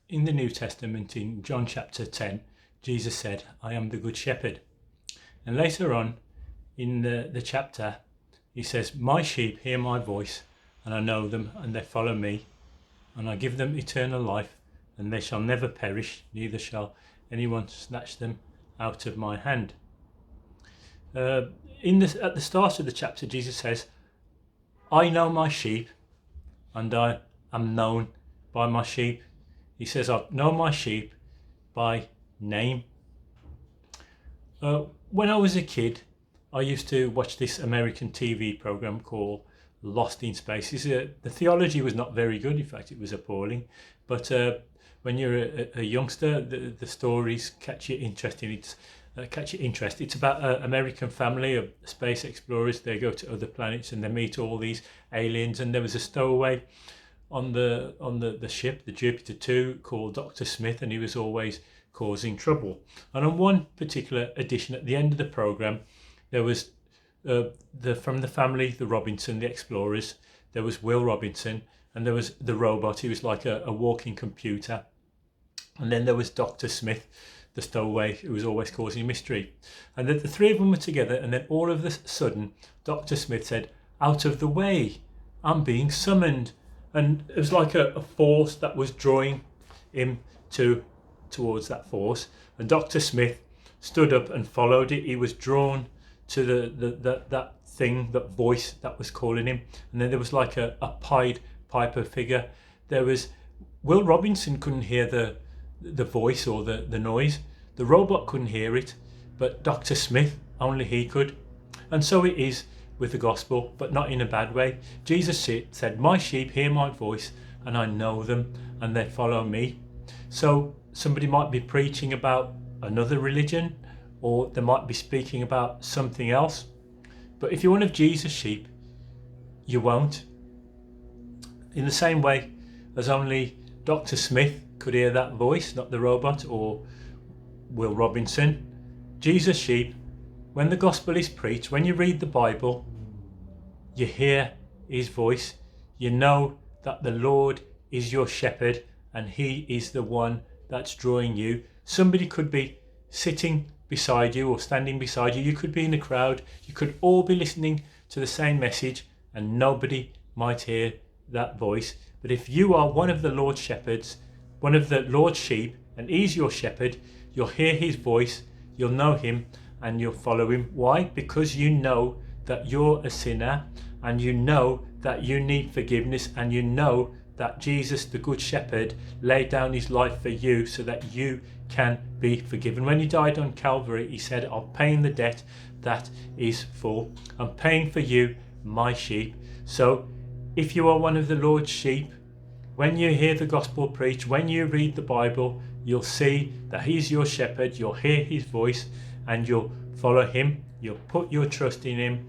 In the New Testament, in John chapter 10, Jesus said, "I am the good shepherd." And later on in the chapter, he says, "My sheep hear my voice, and I know them, and they follow me, and I give them eternal life, and they shall never perish, neither shall anyone snatch them out of my hand." At the start of the chapter, Jesus says, "I know my sheep, and I am known by my sheep." He says, "I know my sheep by name." When I was a kid, I used to watch this American TV program called Lost in Space. The theology was not very good. In fact, it was appalling. But when you're a youngster, the stories catch your interest. It's about an American family of space explorers. They go to other planets and they meet all these aliens. And there was a stowaway on the ship, the Jupiter 2, called Dr. Smith, and he was always causing trouble. And on one particular edition, at the end of the program, there was from the family, the Robinson, the explorers. There was Will Robinson, and there was the robot. He was like a walking computer. And then there was Dr. Smith, the stowaway, who was always causing mystery. And the three of them were together, and then all of a sudden, Dr. Smith said, "Out of the way, I'm being summoned." And it was like a force that was drawing him towards that force. And Dr. Smith stood up and followed it. He was drawn to that thing, that voice that was calling him. And then there was like a Pied Piper figure. There was Will Robinson couldn't hear the voice or the noise. The robot couldn't hear it, but Dr. Smith, only he could. And so it is with the gospel, but not in a bad way. Jesus said, "My sheep hear my voice, and I know them, and they follow me." So somebody might be preaching about another religion, or they might be speaking about something else. But if you're one of Jesus' sheep, you won't. In the same way as only Dr. Smith could hear that voice, not the robot or Will Robinson, Jesus' sheep, when the gospel is preached, when you read the Bible, you hear his voice. You know that the Lord is your shepherd, and he is the one that's drawing you. Somebody could be sitting beside you or standing beside you. You could be in a crowd. You could all be listening to the same message, and nobody might hear that voice. But if you are one of the Lord's shepherds, one of the Lord's sheep, and he's your shepherd, you'll hear his voice, you'll know him, and you'll follow him. Why? Because you know that you're a sinner, and you know that you need forgiveness, and you know that Jesus, the Good Shepherd, laid down his life for you so that you can be forgiven. When he died on Calvary, he said, "I'm paying the debt that is full. I'm paying for you, my sheep." So if you are one of the Lord's sheep, when you hear the gospel preached, when you read the Bible, you'll see that he's your shepherd. You'll hear his voice, and you'll follow him. You'll put your trust in him,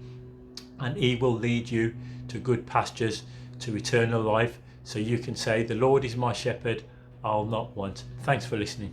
and he will lead you to good pastures, to eternal life. So you can say, "The Lord is my shepherd, I'll not want." Thanks for listening.